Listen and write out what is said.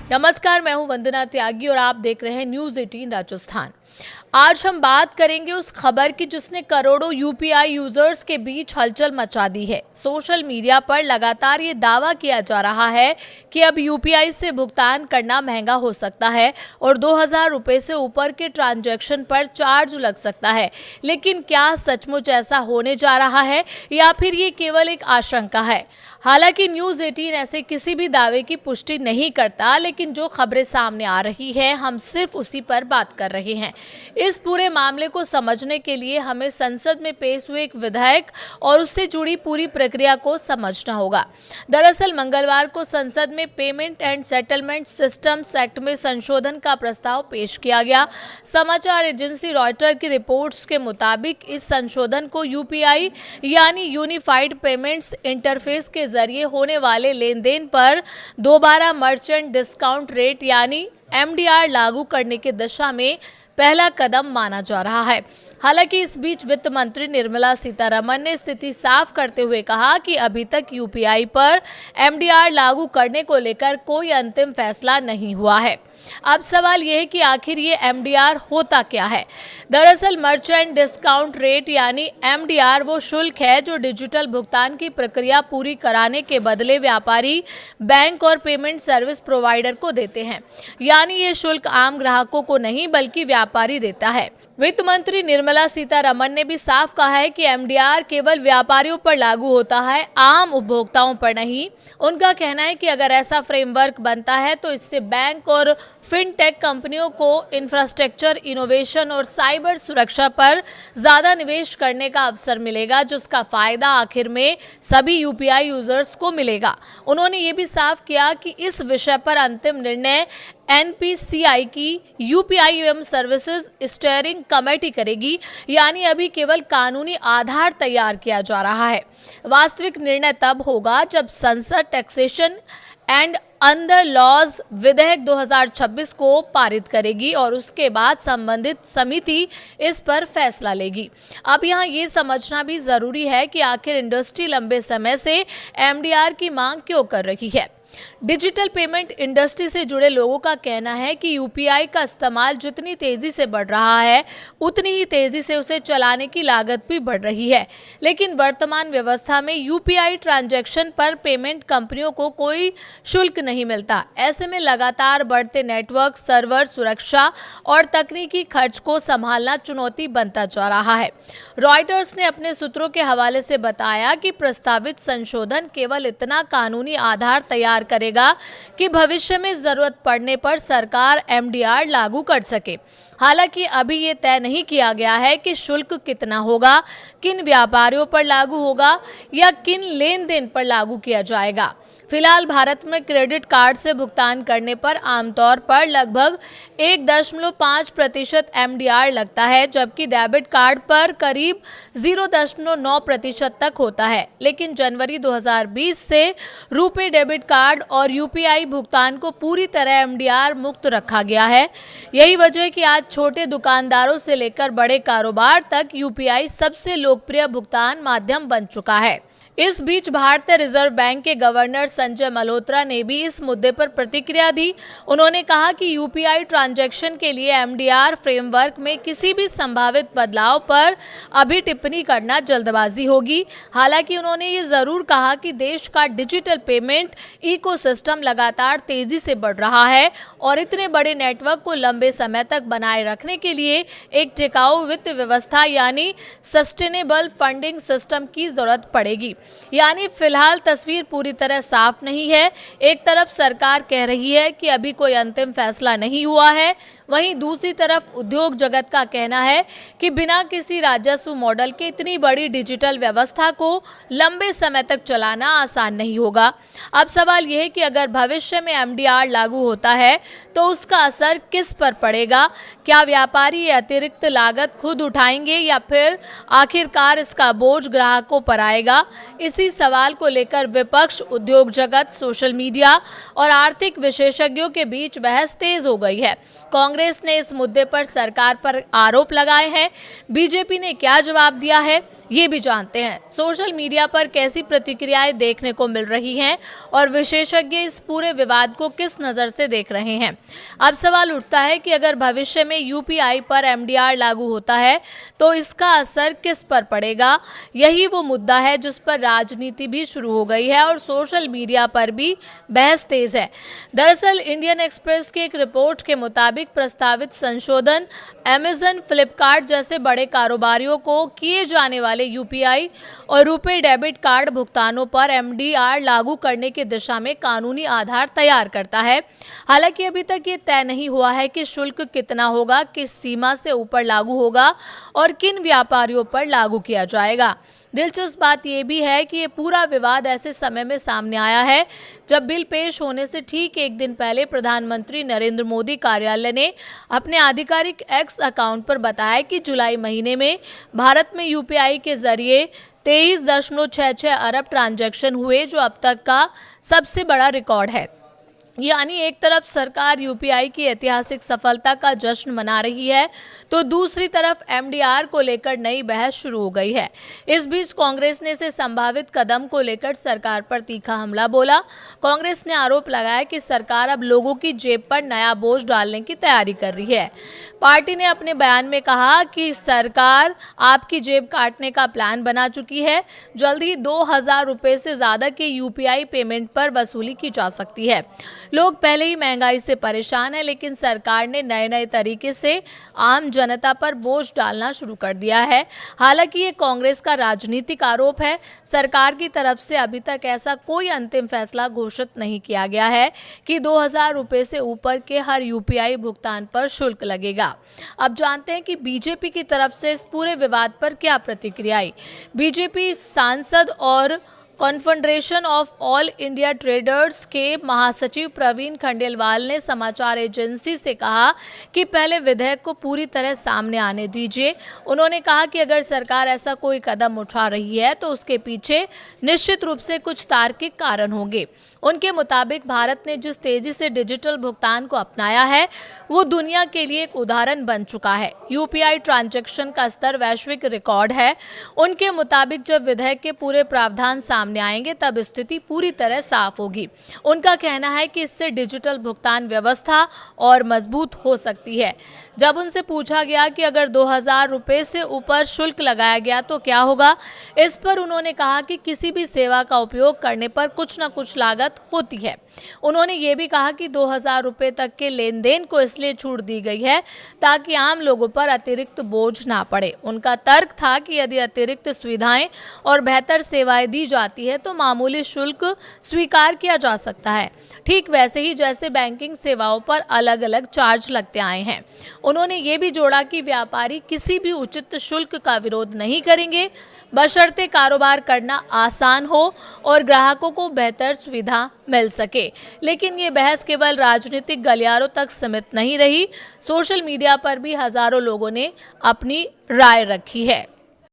नमस्कार, मैं हूं वंदना त्यागी और आप देख रहे हैं न्यूज़ 18 राजस्थान। आज हम बात करेंगे उस खबर की जिसने करोड़ों यूपीआई यूजर्स के बीच हलचल मचा दी है। सोशल मीडिया पर लगातार ये दावा किया जा रहा है कि अब यूपीआई से भुगतान करना महंगा हो सकता है और 2000 रुपये से ऊपर के ट्रांजैक्शन पर चार्ज लग सकता है। लेकिन क्या सचमुच ऐसा होने जा रहा है या फिर ये केवल एक आशंका है? हालांकि न्यूज़ 18 ऐसे किसी भी दावे की पुष्टि नहीं करता, लेकिन जो खबरें सामने आ रही है हम सिर्फ उसी पर बात कर रहे हैं। इस पूरे मामले को समझने के लिए हमें संसद में पेश हुए एक विधेयक और उससे जुड़ी पूरी प्रक्रिया को समझना होगा। दरअसल मंगलवार को संसद में payment and settlement systems act में संशोधन का प्रस्ताव पेश किया गया। समाचार एजेंसी रॉयटर की रिपोर्ट्स के मुताबिक इस संशोधन को यूपीआई यानी यूनिफाइड पेमेंट्स इंटरफेस के जरिए होने वाले लेन देन पर दोबारा मर्चेंट डिस्काउंट रेट यानी एमडीआर लागू करने की दिशा में पहला कदम माना जा रहा है। हालांकि इस बीच वित्त मंत्री निर्मला सीतारमण ने स्थिति साफ करते हुए कहा कि अभी तक यूपीआई पर एमडीआर लागू करने को लेकर कोई अंतिम फैसला नहीं हुआ है। अब सवाल यह है कि आखिर ये एमडीआर होता क्या है? दरअसल मर्चेंट डिस्काउंट रेट यानी एमडीआर वो शुल्क है जो डिजिटल भुगतान की प्रक्रिया पूरी कराने के बदले व्यापारी, बैंक और पेमेंट सर्विस प्रोवाइडर को देते हैं। यानी ये शुल्क आम ग्राहकों को नहीं बल्कि व्यापारी देता है। वित्त मंत्री निर्मला सीतारमण ने भी साफ कहा है कि एमडीआर केवल व्यापारियों पर लागू होता है, आम उपभोक्ताओं पर नहीं। उनका कहना है कि अगर ऐसा फ्रेमवर्क बनता है तो इससे बैंक और फिनटेक कंपनियों को इंफ्रास्ट्रक्चर, इनोवेशन और साइबर सुरक्षा पर ज़्यादा निवेश करने का अवसर मिलेगा, जिसका फायदा आखिर में सभी यूपीआई यूजर्स को मिलेगा। उन्होंने ये भी साफ किया कि इस विषय पर अंतिम निर्णय एनपीसीआई की यूपीआई एवं सर्विसेज स्टीयरिंग कमेटी करेगी। यानी अभी केवल कानूनी आधार तैयार किया जा रहा है। वास्तविक निर्णय तब होगा जब संसद टैक्सेशन एंड अंडर लॉज विधेयक 2026 को पारित करेगी और उसके बाद संबंधित समिति इस पर फैसला लेगी। अब यहाँ ये समझना भी जरूरी है कि आखिर इंडस्ट्री लंबे समय से एमडीआर की मांग क्यों कर रही है। डिजिटल पेमेंट इंडस्ट्री से जुड़े लोगों का कहना है कि यूपीआई का इस्तेमाल जितनी तेजी से बढ़ रहा है उतनी ही तेजी से उसे चलाने की लागत भी बढ़ रही है। लेकिन वर्तमान व्यवस्था में यूपीआई ट्रांजैक्शन पर पेमेंट कंपनियों को कोई शुल्क नहीं मिलता। ऐसे में लगातार बढ़ते नेटवर्क, सर्वर सुरक्षा और तकनीकी खर्च को संभालना चुनौती बनता जा रहा है। रॉयटर्स ने अपने सूत्रों के हवाले से बताया कि प्रस्तावित संशोधन केवल इतना कानूनी आधार तैयार करेगा कि भविष्य में जरूरत पड़ने पर सरकार एमडीआर लागू कर सके। हालांकि अभी ये तय नहीं किया गया है कि शुल्क कितना होगा, किन व्यापारियों पर लागू होगा या किन लेन देन पर लागू किया जाएगा। फिलहाल भारत में क्रेडिट कार्ड से भुगतान करने पर आमतौर पर लगभग 1.5% एमडीआर लगता है, जबकि डेबिट कार्ड पर करीब 0.9% तक होता है। लेकिन जनवरी 2020 से रुपे डेबिट कार्ड और यूपीआई भुगतान को पूरी तरह एमडीआर मुक्त रखा गया है। यही वजह है कि आज छोटे दुकानदारों से लेकर बड़े कारोबार तक यूपीआई सबसे लोकप्रिय भुगतान माध्यम बन चुका है। इस बीच भारतीय रिजर्व बैंक के गवर्नर संजय मल्होत्रा ने भी इस मुद्दे पर प्रतिक्रिया दी। उन्होंने कहा कि यूपीआई ट्रांजैक्शन के लिए एमडीआर फ्रेमवर्क में किसी भी संभावित बदलाव पर अभी टिप्पणी करना जल्दबाजी होगी। हालांकि उन्होंने ये जरूर कहा कि देश का डिजिटल पेमेंट इकोसिस्टम लगातार तेजी से बढ़ रहा है और इतने बड़े नेटवर्क को लंबे समय तक बनाए रखने के लिए एक टिकाऊ वित्त व्यवस्था यानी सस्टेनेबल फंडिंग सिस्टम की जरूरत पड़ेगी। यानी फिलहाल तस्वीर पूरी तरह साफ नहीं है। एक तरफ सरकार कह रही है कि अभी कोई अंतिम फैसला नहीं हुआ है, वहीं दूसरी तरफ उद्योग जगत का कहना है कि बिना किसी राजस्व मॉडल के इतनी बड़ी डिजिटल व्यवस्था को लंबे समय तक चलाना आसान नहीं होगा। अब सवाल यह है कि अगर भविष्य में एमडीआर लागू होता है तो उसका असर किस पर पड़ेगा? क्या व्यापारी ये अतिरिक्त लागत खुद उठाएंगे या फिर आखिरकार इसका बोझ ग्राहकों पर आएगा? इसी सवाल को लेकर विपक्ष, उद्योग जगत, सोशल मीडिया और आर्थिक विशेषज्ञों के बीच बहस तेज हो गई है। कांग्रेस कांग्रेस ने इस मुद्दे पर सरकार पर आरोप लगाए हैं। बीजेपी ने क्या जवाब दिया है, ये भी जानते हैं। सोशल मीडिया पर कैसी प्रतिक्रियाएं देखने को मिल रही हैं और विशेषज्ञ इस पूरे विवाद को किस नज़र से देख रहे हैं। अब सवाल उठता है कि अगर भविष्य में यूपीआई पर एमडीआर लागू होता है तो इसका असर किस पर पड़ेगा। यही वो मुद्दा है जिस पर राजनीति भी शुरू हो गई है और सोशल मीडिया पर भी बहस तेज है। दरअसल इंडियन एक्सप्रेस की एक रिपोर्ट के मुताबिक प्रस्तावित संशोधन अमेजन, फ्लिपकार्ट जैसे बड़े कारोबारियों को किए जाने वाले यूपीआई और रुपे डेबिट कार्ड भुगतानों पर एमडीआर लागू करने की दिशा में कानूनी आधार तैयार करता है। हालांकि अभी तक ये तय नहीं हुआ है कि शुल्क कितना होगा, किस सीमा से ऊपर लागू होगा और किन व्यापारियों पर लागू किया जाएगा। दिलचस्प बात यह भी है कि ये पूरा विवाद ऐसे समय में सामने आया है जब बिल पेश होने से ठीक एक दिन पहले प्रधानमंत्री नरेंद्र मोदी कार्यालय ने अपने आधिकारिक एक्स अकाउंट पर बताया कि जुलाई महीने में भारत में यूपीआई के जरिए 23.66 अरब ट्रांजैक्शन हुए, जो अब तक का सबसे बड़ा रिकॉर्ड है। यानी एक तरफ सरकार यूपीआई की ऐतिहासिक सफलता का जश्न मना रही है तो दूसरी तरफ एमडीआर को लेकर नई बहस शुरू हो गई है। इस बीच कांग्रेस ने इसे संभावित कदम को लेकर सरकार पर तीखा हमला बोला। कांग्रेस ने आरोप लगाया कि सरकार अब लोगों की जेब पर नया बोझ डालने की तैयारी कर रही है। पार्टी ने अपने बयान में कहा कि सरकार आपकी जेब काटने का प्लान बना चुकी है। जल्द ही 2000 रुपये से ज्यादा के यूपीआई पेमेंट पर वसूली की जा सकती है। लोग पहले ही महंगाई से परेशान हैं, लेकिन सरकार ने नए नए तरीके से आम जनता पर बोझ डालना शुरू कर दिया है। हालांकि ये कांग्रेस का राजनीतिक आरोप है। सरकार की तरफ से अभी तक ऐसा कोई अंतिम फैसला घोषित नहीं किया गया है कि 2000 रुपये से ऊपर के हर यूपीआई भुगतान पर शुल्क लगेगा। अब जानते हैं कि बीजेपी की तरफ से इस पूरे विवाद पर क्या प्रतिक्रिया आई। बीजेपी सांसद और confederation of all India traders के महासचिव प्रवीण खंडेलवाल ने समाचार एजेंसी से कहा कि पहले विधेयक को पूरी तरह सामने आने दीजिए। उन्होंने कहा कि अगर सरकार ऐसा कोई कदम उठा रही है तो उसके पीछे निश्चित रूप से कुछ तार्किक कारण होंगे। उनके मुताबिक भारत ने जिस तेजी से डिजिटल भुगतान को अपनाया है वो दुनिया के लिए एक उदाहरण बन चुका है। यूपीआई ट्रांजैक्शन का स्तर वैश्विक रिकॉर्ड है। उनके मुताबिक जब विधेयक के पूरे प्रावधान सामने आएंगे तब स्थिति पूरी तरह साफ होगी। उनका कहना है कि इससे डिजिटल भुगतान व्यवस्था और मजबूत हो सकती है। जब उनसे पूछा गया कि अगर 2000 रुपये से ऊपर शुल्क लगाया गया तो क्या होगा, इस पर उन्होंने कहा कि किसी भी सेवा का उपयोग करने पर कुछ न कुछ लागत होती है। उन्होंने ये भी कहा कि 2000 रुपये तक के लेन देन को इसलिए छूट दी गई है ताकि आम लोगों पर अतिरिक्त बोझ ना पड़े। उनका तर्क था कि यदि अतिरिक्त सुविधाएं और बेहतर सेवाएं दी जाती है तो मामूली शुल्क स्वीकार किया जा सकता है, ठीक वैसे ही जैसे बैंकिंग सेवाओं पर अलग अलग चार्ज लगते आए हैं। उन्होंने ये भी जोड़ा कि व्यापारी किसी भी उचित शुल्क का विरोध नहीं करेंगे, बशर्ते कारोबार करना आसान हो और ग्राहकों को बेहतर सुविधा मिल सके। लेकिन ये बहस केवल राजनीतिक गलियारों तक सीमित नहीं रही। सोशल मीडिया पर भी हजारों लोगों ने अपनी राय रखी है।